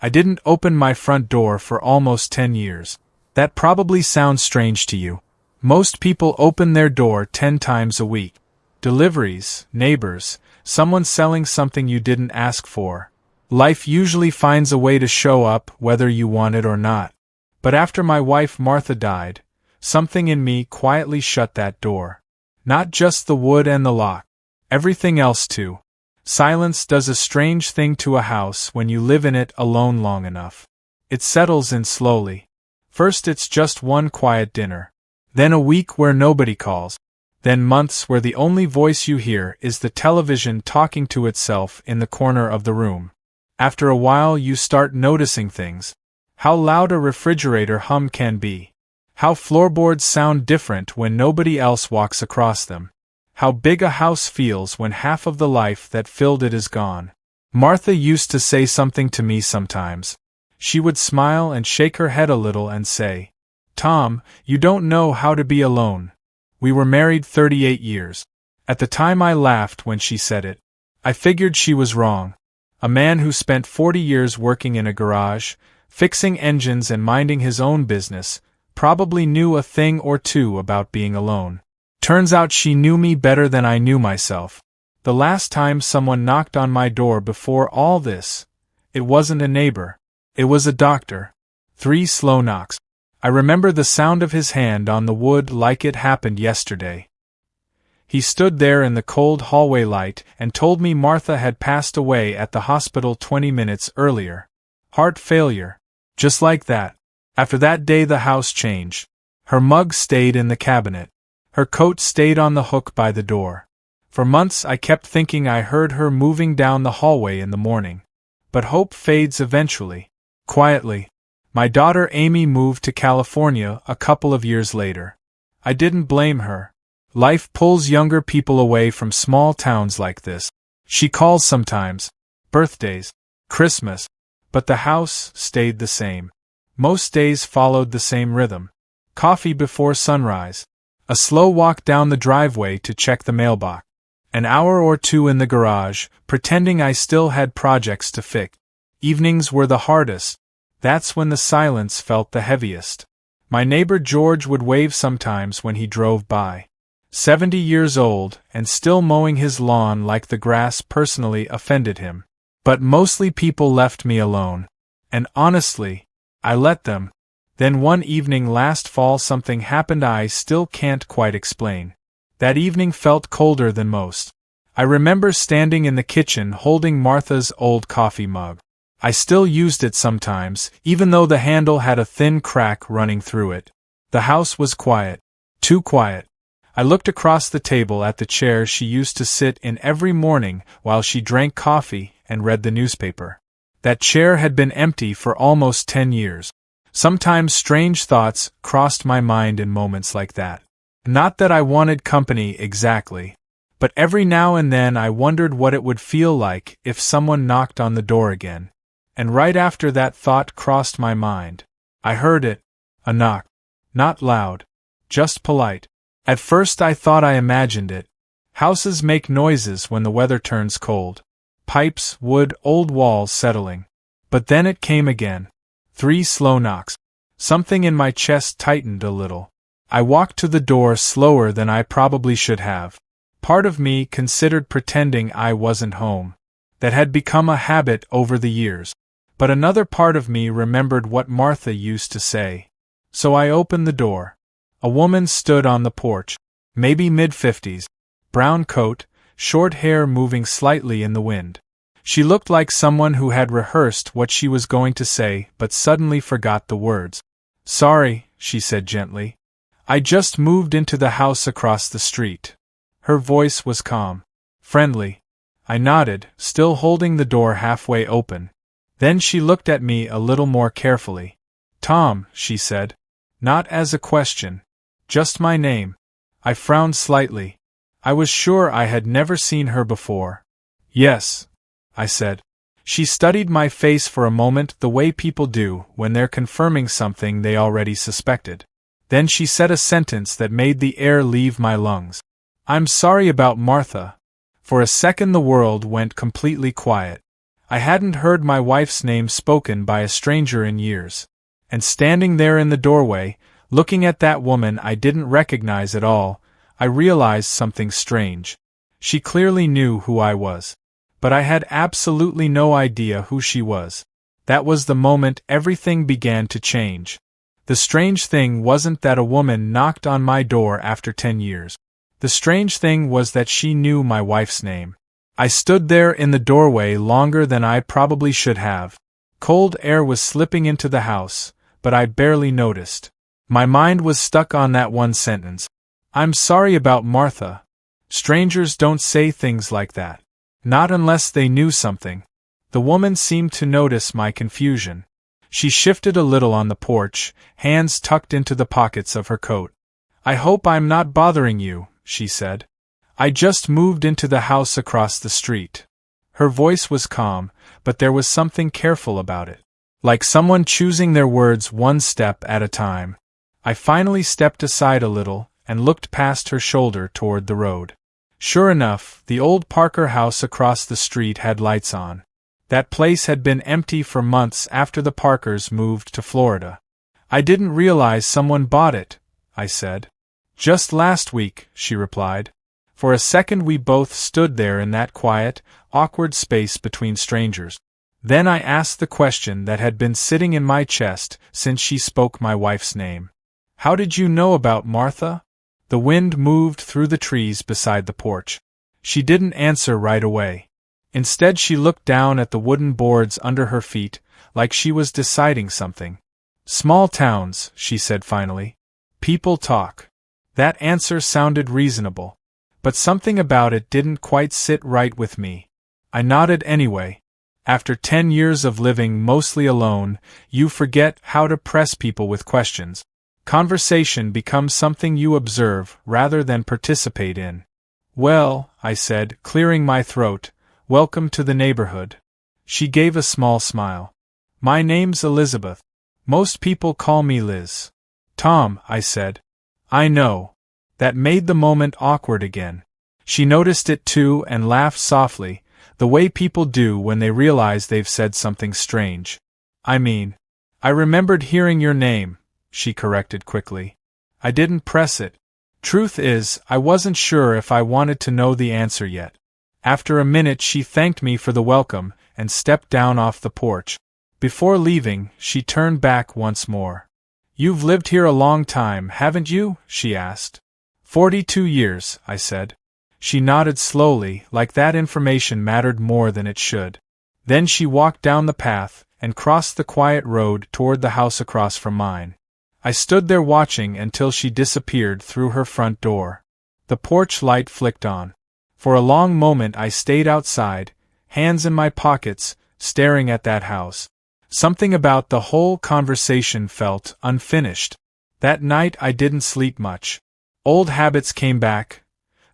I didn't open my front door for almost 10 years. That probably sounds strange to you. Most people open their door 10 times a week. Deliveries, neighbors, someone selling something you didn't ask for. Life usually finds a way to show up whether you want it or not. But after my wife Martha died, something in me quietly shut that door. Not just the wood and the lock. Everything else too. Silence does a strange thing to a house when you live in it alone long enough. It settles in slowly. First it's just one quiet dinner. Then a week where nobody calls. Then months where the only voice you hear is the television talking to itself in the corner of the room. After a while you start noticing things. How loud a refrigerator hum can be. How floorboards sound different when nobody else walks across them. How big a house feels when half of the life that filled it is gone. Martha used to say something to me sometimes. She would smile and shake her head a little and say, "Tom, you don't know how to be alone." We were married 38 years. At the time I laughed when she said it. I figured she was wrong. A man who spent 40 years working in a garage, fixing engines and minding his own business, probably knew a thing or two about being alone. Turns out she knew me better than I knew myself. The last time someone knocked on my door before all this, it wasn't a neighbor. It was a doctor. 3 slow knocks. I remember the sound of his hand on the wood like it happened yesterday. He stood there in the cold hallway light and told me Martha had passed away at the hospital 20 minutes earlier. Heart failure. Just like that. After that day the house changed. Her mug stayed in the cabinet. Her coat stayed on the hook by the door. For months I kept thinking I heard her moving down the hallway in the morning. But hope fades eventually. Quietly. My daughter Amy moved to California a couple of years later. I didn't blame her. Life pulls younger people away from small towns like this. She calls sometimes. Birthdays. Christmas. But the house stayed the same. Most days followed the same rhythm. Coffee before sunrise. A slow walk down the driveway to check the mailbox. An hour or two in the garage, pretending I still had projects to fix. Evenings were the hardest. That's when the silence felt the heaviest. My neighbor George would wave sometimes when he drove by. 70 years old, and still mowing his lawn like the grass personally offended him. But mostly people left me alone. And honestly, I let them. Then one evening last fall something happened I still can't quite explain. That evening felt colder than most. I remember standing in the kitchen holding Martha's old coffee mug. I still used it sometimes, even though the handle had a thin crack running through it. The house was quiet. Too quiet. I looked across the table at the chair she used to sit in every morning while she drank coffee and read the newspaper. That chair had been empty for almost 10 years. Sometimes strange thoughts crossed my mind in moments like that. Not that I wanted company exactly, but every now and then I wondered what it would feel like if someone knocked on the door again. And right after that thought crossed my mind, I heard it, a knock. Not loud, just polite. At first I thought I imagined it. Houses make noises when the weather turns cold. Pipes, wood, old walls settling. But then it came again. 3 slow knocks. Something in my chest tightened a little. I walked to the door slower than I probably should have. Part of me considered pretending I wasn't home. That had become a habit over the years. But another part of me remembered what Martha used to say. So I opened the door. A woman stood on the porch. Maybe mid-50s. Brown coat, short hair moving slightly in the wind. She looked like someone who had rehearsed what she was going to say but suddenly forgot the words. "Sorry," she said gently. "I just moved into the house across the street." Her voice was calm. Friendly. I nodded, still holding the door halfway open. Then she looked at me a little more carefully. "Tom," she said. Not as a question. Just my name. I frowned slightly. I was sure I had never seen her before. "Yes," I said. She studied my face for a moment the way people do when they're confirming something they already suspected. Then she said a sentence that made the air leave my lungs. "I'm sorry about Martha." For a second the world went completely quiet. I hadn't heard my wife's name spoken by a stranger in years. And standing there in the doorway, looking at that woman I didn't recognize at all, I realized something strange. She clearly knew who I was. But I had absolutely no idea who she was. That was the moment everything began to change. The strange thing wasn't that a woman knocked on my door after 10 years. The strange thing was that she knew my wife's name. I stood there in the doorway longer than I probably should have. Cold air was slipping into the house, but I barely noticed. My mind was stuck on that one sentence. "I'm sorry about Martha." Strangers don't say things like that. Not unless they knew something. The woman seemed to notice my confusion. She shifted a little on the porch, hands tucked into the pockets of her coat. "I hope I'm not bothering you," she said. "I just moved into the house across the street." Her voice was calm, but there was something careful about it. Like someone choosing their words one step at a time. I finally stepped aside a little, and looked past her shoulder toward the road. Sure enough, the old Parker house across the street had lights on. That place had been empty for months after the Parkers moved to Florida. "I didn't realize someone bought it," I said. "Just last week," she replied. For a second we both stood there in that quiet, awkward space between strangers. Then I asked the question that had been sitting in my chest since she spoke my wife's name. "How did you know about Martha?" The wind moved through the trees beside the porch. She didn't answer right away. Instead she looked down at the wooden boards under her feet, like she was deciding something. "Small towns," she said finally. "People talk." That answer sounded reasonable. But something about it didn't quite sit right with me. I nodded anyway. After 10 years of living mostly alone, you forget how to press people with questions. Conversation becomes something you observe rather than participate in. "Well," I said, clearing my throat, "welcome to the neighborhood." She gave a small smile. "My name's Elizabeth. Most people call me Liz." "Tom," I said. "I know." That made the moment awkward again. She noticed it too and laughed softly, the way people do when they realize they've said something strange. I remembered hearing your name," she corrected quickly. I didn't press it. Truth is, I wasn't sure if I wanted to know the answer yet. After a minute she thanked me for the welcome and stepped down off the porch. Before leaving, she turned back once more. "You've lived here a long time, haven't you?" she asked. 42 years, I said. She nodded slowly, like that information mattered more than it should. Then she walked down the path and crossed the quiet road toward the house across from mine. I stood there watching until she disappeared through her front door. The porch light flicked on. For a long moment I stayed outside, hands in my pockets, staring at that house. Something about the whole conversation felt unfinished. That night I didn't sleep much. Old habits came back.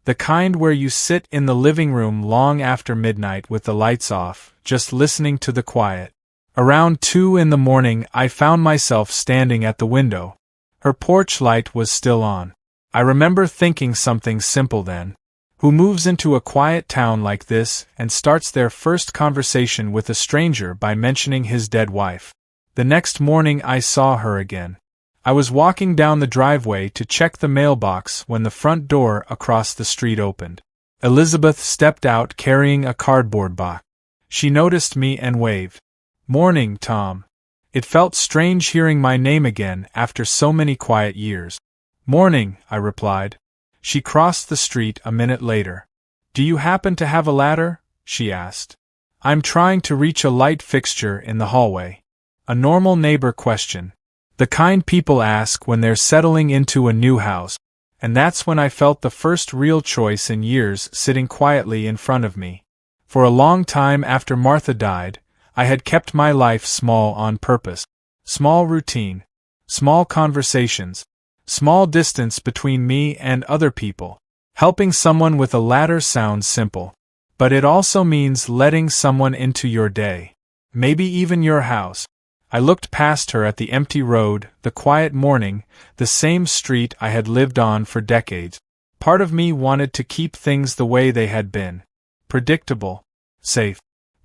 The kind where you sit in the living room long after midnight with the lights off, just listening to the quiet. Around 2 in the morning I found myself standing at the window. Her porch light was still on. I remember thinking something simple then. Who moves into a quiet town like this and starts their first conversation with a stranger by mentioning his dead wife? The next morning I saw her again. I was walking down the driveway to check the mailbox when the front door across the street opened. Elizabeth stepped out carrying a cardboard box. She noticed me and waved. "Morning, Tom." It felt strange hearing my name again after so many quiet years. "Morning," I replied. She crossed the street a minute later. "Do you happen to have a ladder?" she asked. "I'm trying to reach a light fixture in the hallway." A normal neighbor question. The kind people ask when they're settling into a new house. And that's when I felt the first real choice in years sitting quietly in front of me. For a long time after Martha died, I had kept my life small on purpose. Small routine. Small conversations. Small distance between me and other people. Helping someone with a ladder sounds simple. But it also means letting someone into your day. Maybe even your house. I looked past her at the empty road, the quiet morning, the same street I had lived on for decades. Part of me wanted to keep things the way they had been. Predictable. Safe.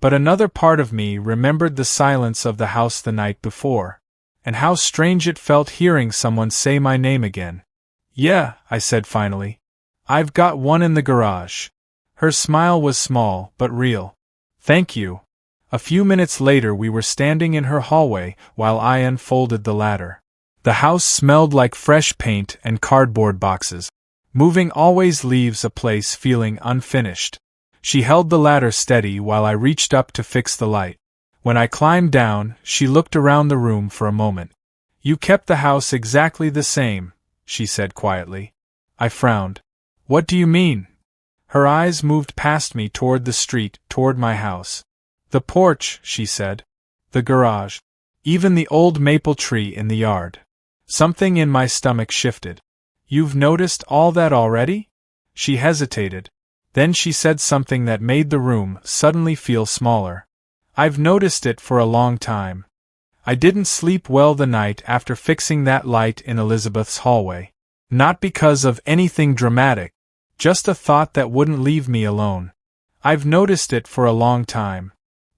But another part of me remembered the silence of the house the night before, and how strange it felt hearing someone say my name again. "Yeah," I said finally. "I've got one in the garage." Her smile was small, but real. "Thank you." A few minutes later we were standing in her hallway while I unfolded the ladder. The house smelled like fresh paint and cardboard boxes. Moving always leaves a place feeling unfinished. She held the ladder steady while I reached up to fix the light. When I climbed down, she looked around the room for a moment. "You kept the house exactly the same," she said quietly. I frowned. "What do you mean?" Her eyes moved past me toward the street, toward my house. "The porch," she said. "The garage. Even the old maple tree in the yard." Something in my stomach shifted. "You've noticed all that already?" She hesitated. Then she said something that made the room suddenly feel smaller. "I've noticed it for a long time. I didn't sleep well the night after fixing that light in Elizabeth's hallway. Not because of anything dramatic, just a thought that wouldn't leave me alone. I've noticed it for a long time."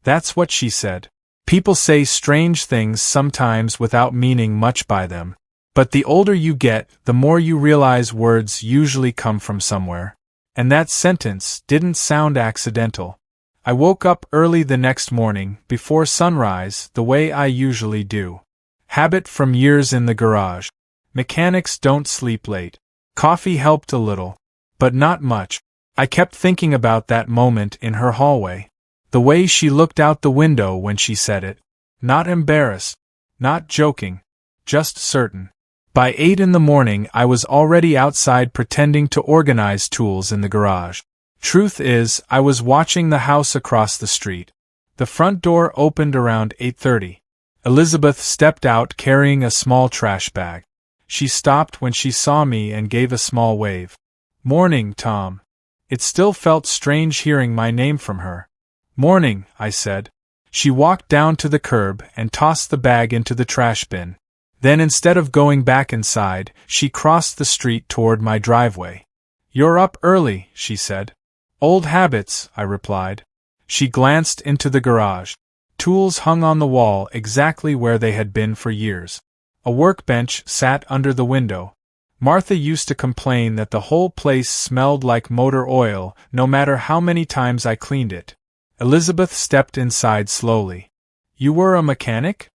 That's what she said. People say strange things sometimes without meaning much by them. But the older you get, the more you realize words usually come from somewhere. And that sentence didn't sound accidental. I woke up early the next morning, before sunrise, the way I usually do. Habit from years in the garage. Mechanics don't sleep late. Coffee helped a little, but not much. I kept thinking about that moment in her hallway. The way she looked out the window when she said it. Not embarrassed. Not joking. Just certain. By 8 in the morning I was already outside pretending to organize tools in the garage. Truth is, I was watching the house across the street. The front door opened around 8:30. Elizabeth stepped out carrying a small trash bag. She stopped when she saw me and gave a small wave. "Morning, Tom." It still felt strange hearing my name from her. "Morning," I said. She walked down to the curb and tossed the bag into the trash bin. Then instead of going back inside, she crossed the street toward my driveway. "You're up early," she said. "Old habits," I replied. She glanced into the garage. Tools hung on the wall exactly where they had been for years. A workbench sat under the window. Martha used to complain that the whole place smelled like motor oil, no matter how many times I cleaned it. Elizabeth stepped inside slowly. "You were a mechanic?"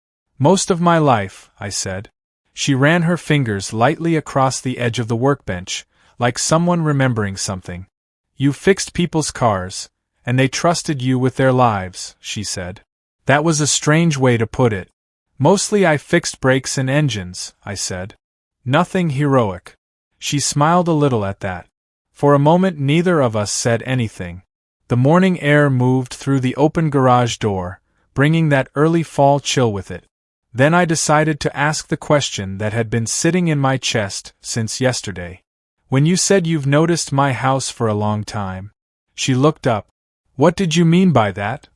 "Most of my life," I said. She ran her fingers lightly across the edge of the workbench, like someone remembering something. "You fixed people's cars, and they trusted you with their lives," she said. That was a strange way to put it. "Mostly I fixed brakes and engines," I said. "Nothing heroic." She smiled a little at that. For a moment neither of us said anything. The morning air moved through the open garage door, bringing that early fall chill with it. Then I decided to ask the question that had been sitting in my chest since yesterday. "When you said you've noticed my house for a long time." She looked up. "What did you mean by that?"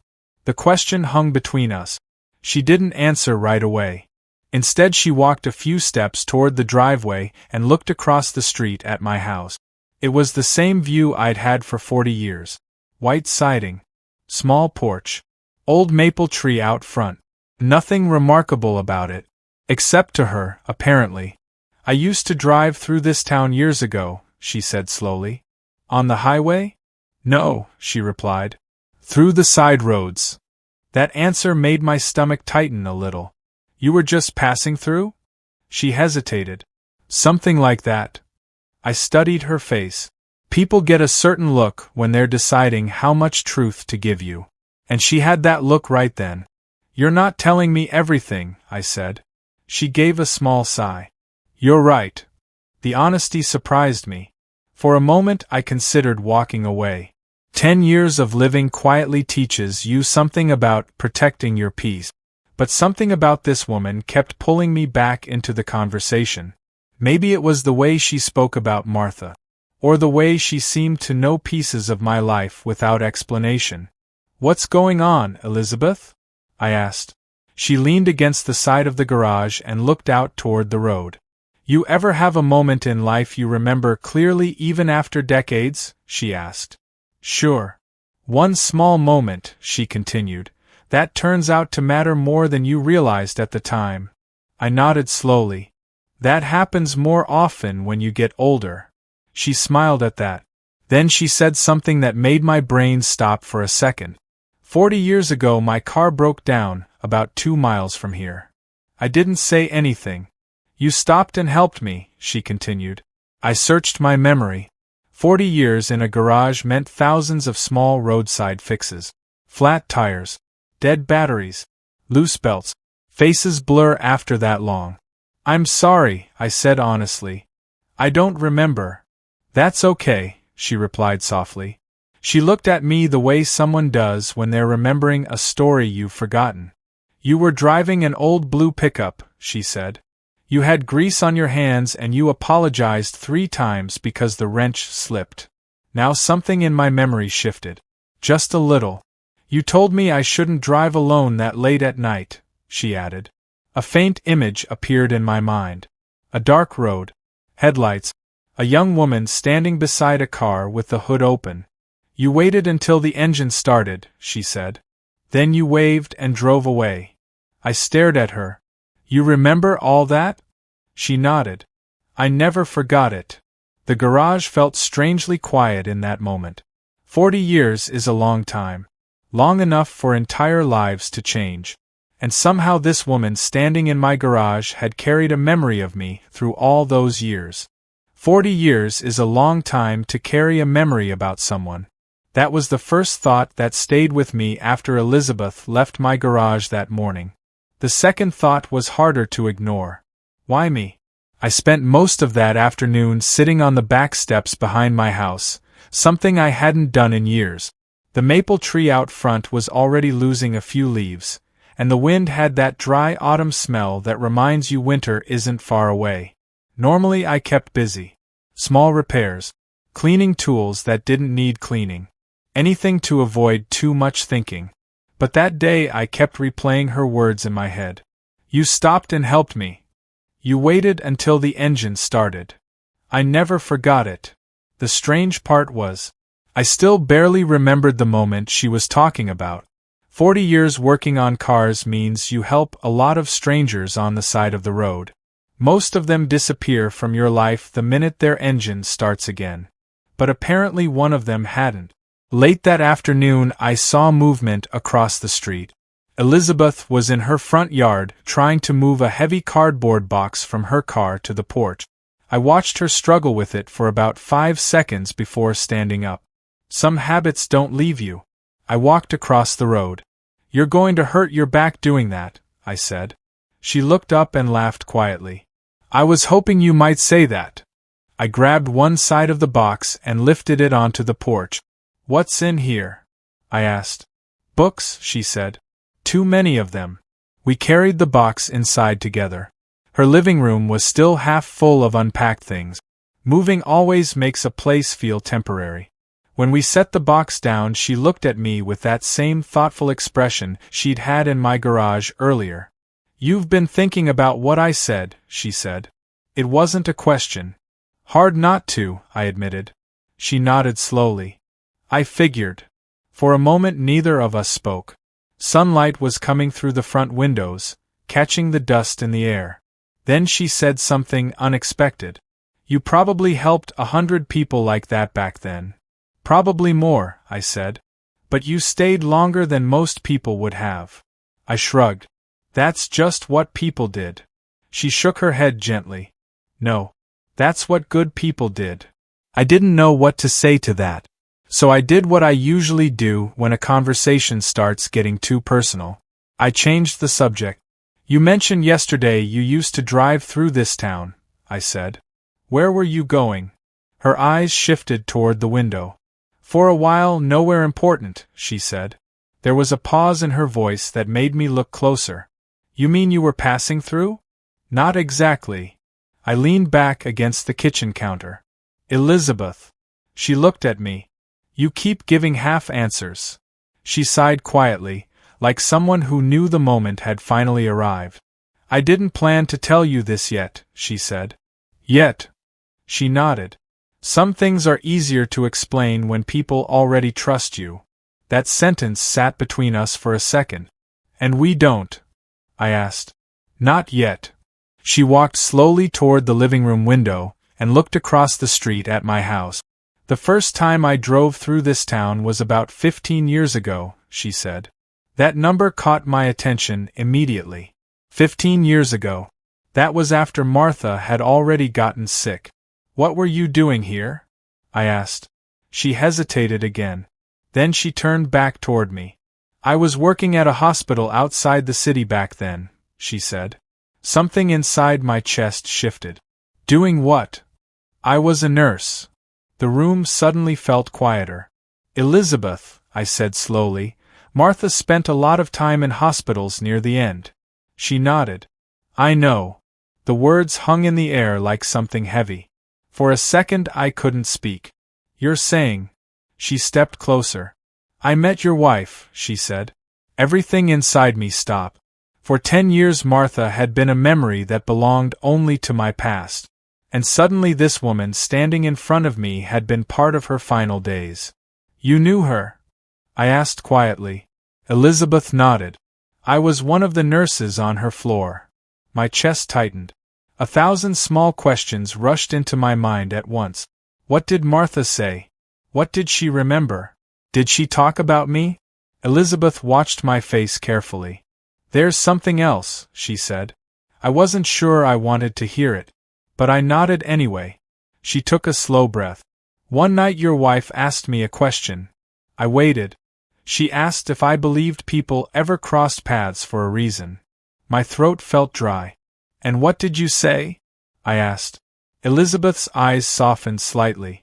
The question hung between us. She didn't answer right away. Instead she walked a few steps toward the driveway and looked across the street at my house. It was the same view I'd had for 40 years. White siding. Small porch. Old maple tree out front. Nothing remarkable about it. Except to her, apparently. "I used to drive through this town years ago," she said slowly. "On the highway?" "No," she replied. "Through the side roads." That answer made my stomach tighten a little. "You were just passing through?" She hesitated. "Something like that." I studied her face. People get a certain look when they're deciding how much truth to give you. And she had that look right then. "You're not telling me everything," I said. She gave a small sigh. "You're right." The honesty surprised me. For a moment I considered walking away. 10 years of living quietly teaches you something about protecting your peace. But something about this woman kept pulling me back into the conversation. Maybe it was the way she spoke about Martha. Or the way she seemed to know pieces of my life without explanation. "What's going on, Elizabeth?" I asked. She leaned against the side of the garage and looked out toward the road. "You ever have a moment in life you remember clearly even after decades?" she asked. "Sure. One small moment, she continued, that turns out to matter more than you realized at the time. I nodded slowly. That happens more often when you get older. She smiled at that. Then she said something that made my brain stop for a second. 40 years ago my car broke down, about 2 miles from here. I didn't say anything. You stopped and helped me, she continued. I searched my memory. 40 years in a garage meant thousands of small roadside fixes. Flat tires. Dead batteries. Loose belts. Faces blur after that long. I'm sorry, I said honestly. I don't remember. That's okay, she replied softly. She looked at me the way someone does when they're remembering a story you've forgotten. You were driving an old blue pickup, she said. You had grease on your hands and you apologized 3 times because the wrench slipped. Now something in my memory shifted. Just a little. You told me I shouldn't drive alone that late at night, she added. A faint image appeared in my mind. A dark road. Headlights. A young woman standing beside a car with the hood open. You waited until the engine started, she said. Then you waved and drove away. I stared at her. You remember all that? She nodded. I never forgot it. The garage felt strangely quiet in that moment. 40 years is a long time. Long enough for entire lives to change. And somehow this woman standing in my garage had carried a memory of me through all those years. 40 years is a long time to carry a memory about someone. That was the first thought that stayed with me after Elizabeth left my garage that morning. The second thought was harder to ignore. Why me? I spent most of that afternoon sitting on the back steps behind my house, something I hadn't done in years. The maple tree out front was already losing a few leaves, and the wind had that dry autumn smell that reminds you winter isn't far away. Normally I kept busy. Small repairs. Cleaning tools that didn't need cleaning. Anything to avoid too much thinking. But that day I kept replaying her words in my head. You stopped and helped me. You waited until the engine started. I never forgot it. The strange part was, I still barely remembered the moment she was talking about. 40 years working on cars means you help a lot of strangers on the side of the road. Most of them disappear from your life the minute their engine starts again. But apparently one of them hadn't. Late that afternoon I saw movement across the street. Elizabeth was in her front yard trying to move a heavy cardboard box from her car to the porch. I watched her struggle with it for about 5 seconds before standing up. Some habits don't leave you. I walked across the road. You're going to hurt your back doing that, I said. She looked up and laughed quietly. I was hoping you might say that. I grabbed one side of the box and lifted it onto the porch. What's in here? I asked. Books, she said. Too many of them. We carried the box inside together. Her living room was still half full of unpacked things. Moving always makes a place feel temporary. When we set the box down, she looked at me with that same thoughtful expression she'd had in my garage earlier. You've been thinking about what I said, she said. It wasn't a question. Hard not to, I admitted. She nodded slowly. I figured. For a moment neither of us spoke. Sunlight was coming through the front windows, catching the dust in the air. Then she said something unexpected. You probably helped 100 people like that back then. Probably more, I said. But you stayed longer than most people would have. I shrugged. That's just what people did. She shook her head gently. No. That's what good people did. I didn't know what to say to that. So I did what I usually do when a conversation starts getting too personal. I changed the subject. You mentioned yesterday you used to drive through this town, I said. Where were you going? Her eyes shifted toward the window. For a while, nowhere important, she said. There was a pause in her voice that made me look closer. You mean you were passing through? Not exactly. I leaned back against the kitchen counter. Elizabeth. She looked at me. You keep giving half answers. She sighed quietly, like someone who knew the moment had finally arrived. I didn't plan to tell you this yet, she said. Yet. She nodded. Some things are easier to explain when people already trust you. That sentence sat between us for a second. And we don't? I asked. Not yet. She walked slowly toward the living room window and looked across the street at my house. The first time I drove through this town was about 15 years ago, she said. That number caught my attention immediately. 15 years ago. That was after Martha had already gotten sick. What were you doing here? I asked. She hesitated again. Then she turned back toward me. I was working at a hospital outside the city back then, she said. Something inside my chest shifted. Doing what? I was a nurse. The room suddenly felt quieter. Elizabeth, I said slowly, Martha spent a lot of time in hospitals near the end. She nodded. I know. The words hung in the air like something heavy. For a second I couldn't speak. You're saying? She stepped closer. I met your wife, she said. Everything inside me stopped. For 10 years Martha had been a memory that belonged only to my past. And suddenly this woman standing in front of me had been part of her final days. You knew her? I asked quietly. Elizabeth nodded. I was one of the nurses on her floor. My chest tightened. 1,000 small questions rushed into my mind at once. What did Martha say? What did she remember? Did she talk about me? Elizabeth watched my face carefully. There's something else, she said. I wasn't sure I wanted to hear it, but I nodded anyway. She took a slow breath. One night your wife asked me a question. I waited. She asked if I believed people ever crossed paths for a reason. My throat felt dry. And what did you say? I asked. Elizabeth's eyes softened slightly.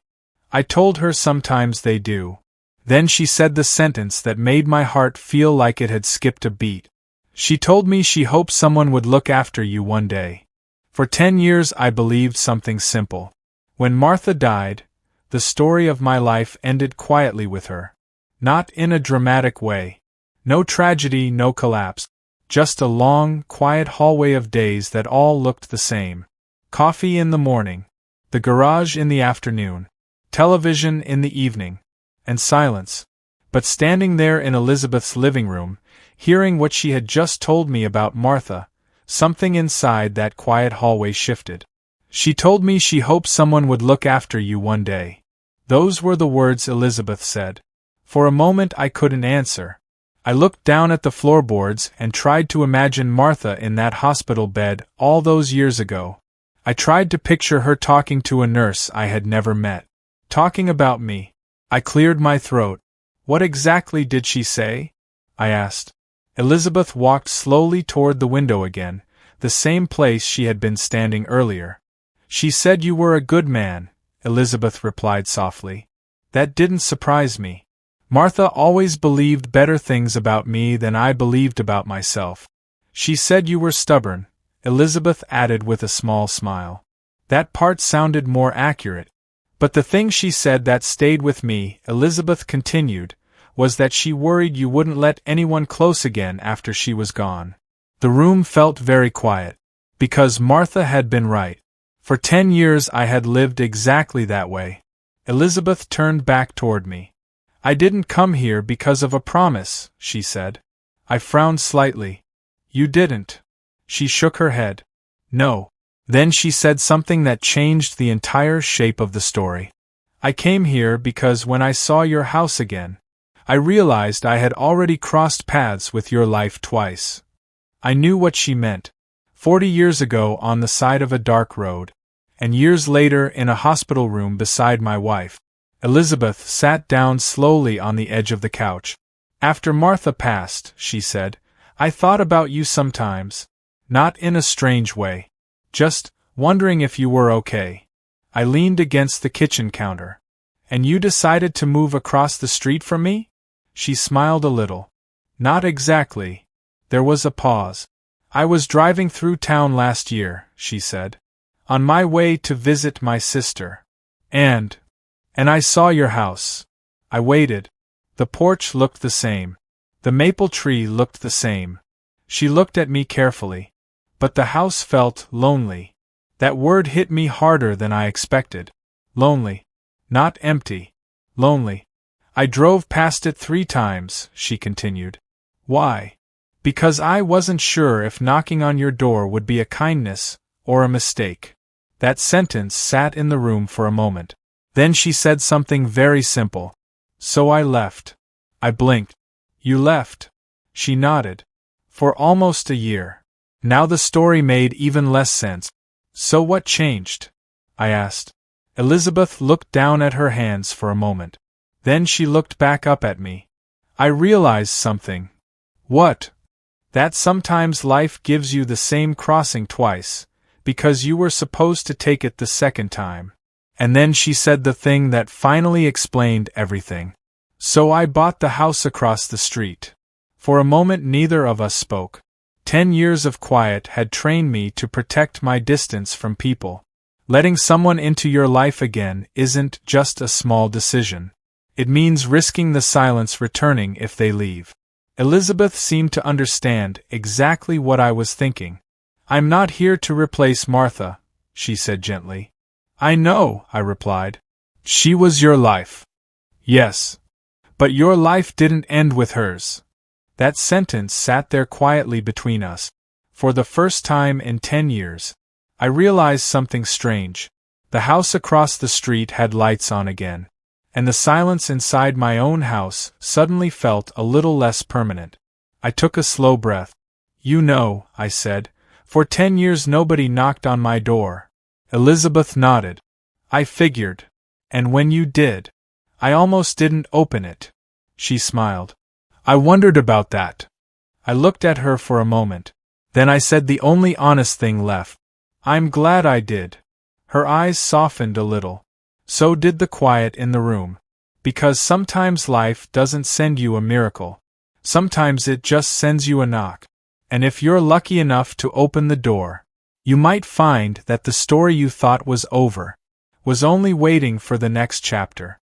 I told her sometimes they do. Then she said the sentence that made my heart feel like it had skipped a beat. She told me she hoped someone would look after you one day. For 10 years I believed something simple. When Martha died, the story of my life ended quietly with her. Not in a dramatic way. No tragedy, no collapse. Just a long, quiet hallway of days that all looked the same. Coffee in the morning. The garage in the afternoon. Television in the evening. And silence. But standing there in Elizabeth's living room, hearing what she had just told me about Martha, something inside that quiet hallway shifted. She told me she hoped someone would look after you one day. Those were the words Elizabeth said. For a moment I couldn't answer. I looked down at the floorboards and tried to imagine Martha in that hospital bed all those years ago. I tried to picture her talking to a nurse I had never met. Talking about me. I cleared my throat. What exactly did she say? I asked. Elizabeth walked slowly toward the window again, the same place she had been standing earlier. She said you were a good man, Elizabeth replied softly. That didn't surprise me. Martha always believed better things about me than I believed about myself. She said you were stubborn, Elizabeth added with a small smile. That part sounded more accurate. But the thing she said that stayed with me, Elizabeth continued, was that she worried you wouldn't let anyone close again after she was gone. The room felt very quiet. Because Martha had been right. For 10 years I had lived exactly that way. Elizabeth turned back toward me. I didn't come here because of a promise, she said. I frowned slightly. You didn't. She shook her head. No. Then she said something that changed the entire shape of the story. I came here because when I saw your house again, I realized I had already crossed paths with your life twice. I knew what she meant. 40 years ago on the side of a dark road, and years later in a hospital room beside my wife. Elizabeth sat down slowly on the edge of the couch. After Martha passed, she said, I thought about you sometimes. Not in a strange way. Just wondering if you were okay. I leaned against the kitchen counter. And you decided to move across the street from me? She smiled a little. Not exactly. There was a pause. I was driving through town last year, she said. On my way to visit my sister. And I saw your house. I waited. The porch looked the same. The maple tree looked the same. She looked at me carefully. But the house felt lonely. That word hit me harder than I expected. Lonely. Not empty. Lonely. I drove past it 3 times, she continued. Why? Because I wasn't sure if knocking on your door would be a kindness or a mistake. That sentence sat in the room for a moment. Then she said something very simple. So I left. I blinked. You left? She nodded. For almost a year. Now the story made even less sense. So what changed? I asked. Elizabeth looked down at her hands for a moment. Then she looked back up at me. I realized something. What? That sometimes life gives you the same crossing twice, because you were supposed to take it the second time. And then she said the thing that finally explained everything. So I bought the house across the street. For a moment neither of us spoke. 10 years of quiet had trained me to protect my distance from people. Letting someone into your life again isn't just a small decision. It means risking the silence returning if they leave. Elizabeth seemed to understand exactly what I was thinking. I'm not here to replace Martha, she said gently. I know, I replied. She was your life. Yes. But your life didn't end with hers. That sentence sat there quietly between us. For the first time in 10 years, I realized something strange. The house across the street had lights on again, and the silence inside my own house suddenly felt a little less permanent. I took a slow breath. You know, I said, for 10 years nobody knocked on my door. Elizabeth nodded. I figured. And when you did, I almost didn't open it. She smiled. I wondered about that. I looked at her for a moment. Then I said the only honest thing left. I'm glad I did. Her eyes softened a little. So did the quiet in the room. Because sometimes life doesn't send you a miracle. Sometimes it just sends you a knock. And if you're lucky enough to open the door, you might find that the story you thought was over was only waiting for the next chapter.